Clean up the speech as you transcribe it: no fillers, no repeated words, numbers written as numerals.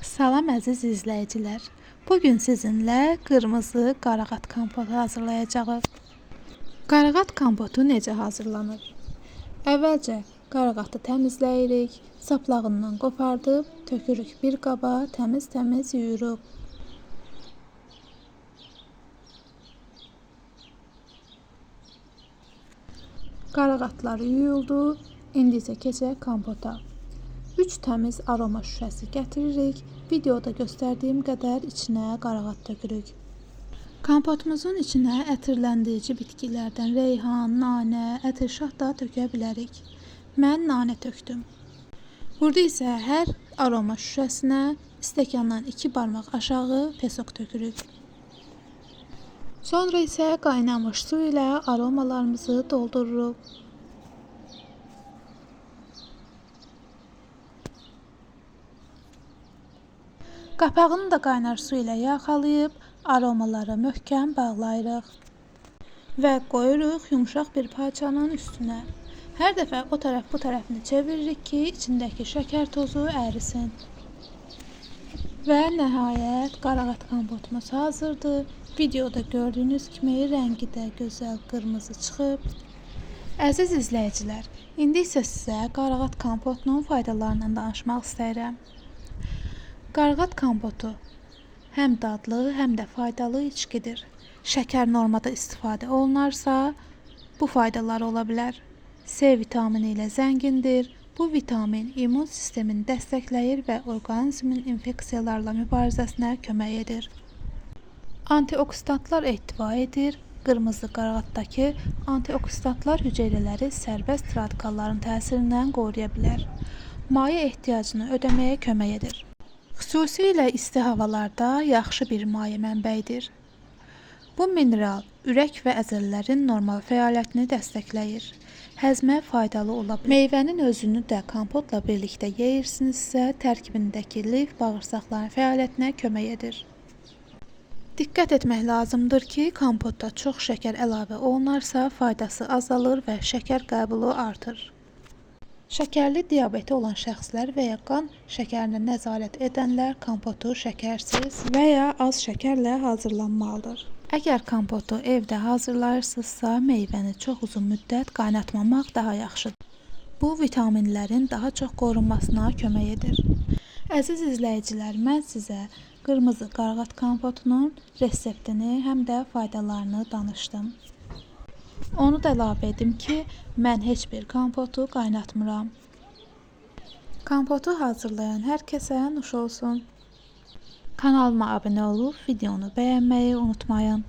Salam əziz izləyicilər. Bugün sizinlə qırmızı qarağat kompotu hazırlayacağıq. Qarağat kompotu necə hazırlanır? Əvvəlcə qarağatı təmizləyirik, saplağından qopardıb tökürük bir qaba, təmiz yuyuruq. Qarağatlar yuyuldu, indi isə keçək kompota. 3 təmiz aroma şüşəsi gətiririk. Videoda göstərdiyim qədər içinə qarağat tökürük. Kompotumuzun içinə ətirləndirici bitkilərdən reyhan, nanə, ətirşah da tökə bilərik. Mən nanə tökdüm. Burada isə hər aroma şüşəsinə stəkandan 2 barmaq aşağı pesok tökürük. Sonra isə qaynamış su ilə aromalarımızı doldururuq. Qapağını da qaynar su ilə yaxalayıb aromaları möhkəm bağlayırıq və qoyuruq yumşaq bir parçanın üstünə. Hər dəfə o tərəf bu tərəfini çeviririk ki, içindəki şəkər tozu ərisin. Və nəhayət qarağat kompotumuz hazırdır. Videoda gördüyünüz kimi rəngi də gözəl qırmızı çıxıb. Əziz izləyicilər, indi isə sizə qarağat kompotunun faydalarından danışmaq istəyirəm. Qarağat kompotu həm dadlı, həm də faydalı içkidir. Şəkər normada istifadə olunarsa, bu faydalar ola bilər. C vitamini ilə zəngindir. Bu vitamin immun sistemini dəstəkləyir və orqanizmin infeksiyalarla mübarizəsinə kömək edir. Antioksidantlar ehtiva edir. Qırmızı qarağatdakı antioksidantlar hüceyrələri sərbəst radikalların təsirindən qoruya bilər. Maye ehtiyacını ödəməyə kömək edir. Xüsusilə isti havalarda yaxşı bir maye mənbəyidir. Bu mineral ürək və əzələlərin normal fəaliyyətini dəstəkləyir. Həzmə faydalı ola bilər. Meyvənin özünü də kompotla birlikdə yeyirsinizsə, tərkibindəki lif bağırsaqların fəaliyyətinə kömək edir. Diqqət etmək lazımdır ki, kompotda çox şəkər əlavə olunarsa, faydası azalır və şəkər qəbulu artır. Şəkərli diabeti olan şəxslər və ya qan şəkərinə nəzarət edənlər kompotu şəkərsiz və ya az şəkərlə hazırlanmalıdır. Əgər kompotu evdə hazırlayırsınızsa, meyvəni çox uzun müddət qaynatmamaq daha yaxşıdır. Bu, vitaminlərin daha çox qorunmasına kömək edir. Əziz izləyicilər, mən sizə qırmızı qarağat kompotunun reseptini, həm də faydalarını danışdım. Onu da əlavə edim ki, mən heç bir kompotu qaynatmıram. Kompotu hazırlayan hər kəsə nuş olsun. Kanalıma abunə olub videonu bəyənməyi unutmayın.